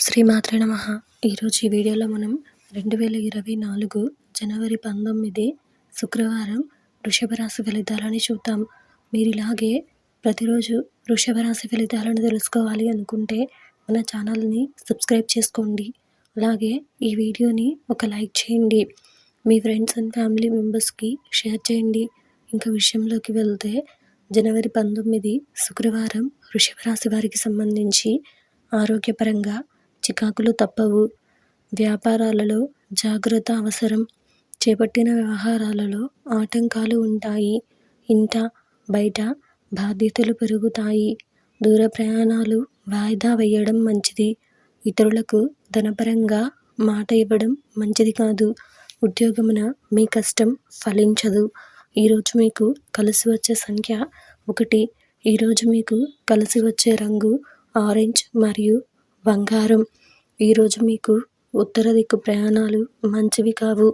శ్రీమాత్రే నమః. ఈరోజు ఈ వీడియోలో మనం 2024 జనవరి 19 శుక్రవారం వృషభ రాశి ఫలితాలని చూద్దాం. మీరు ఇలాగే ప్రతిరోజు వృషభ రాశి ఫలితాలను తెలుసుకోవాలి అనుకుంటే మన ఛానల్ని సబ్స్క్రైబ్ చేసుకోండి. అలాగే ఈ వీడియోని ఒక లైక్ చేయండి. మీ ఫ్రెండ్స్ అండ్ ఫ్యామిలీ మెంబర్స్కి షేర్ చేయండి. ఇంకా విషయంలోకి వెళ్తే జనవరి 19 శుక్రవారం వృషభ రాశి వారికి సంబంధించి ఆరోగ్యపరంగా చికాకులు తప్పవు. వ్యాపారాలలో జాగ్రత్త అవసరం. చేపట్టిన వ్యవహారాలలో ఆటంకాలు ఉంటాయి. ఇంట బయట బాధ్యతలు పెరుగుతాయి. దూర ప్రయాణాలు వాయిదా వేయడం మంచిది. ఇతరులకు ధనపరంగా మాట ఇవ్వడం మంచిది కాదు. ఉద్యోగమున మీ కష్టం ఫలించదు. ఈరోజు మీకు కలిసి వచ్చే సంఖ్య 1. ఈరోజు మీకు కలిసి వచ్చే రంగు ఆరెంజ్ మరియు బంగారం. ఈరోజు మీకు ఉత్తర దిక్కు ప్రయాణాలు మంచివి కావు.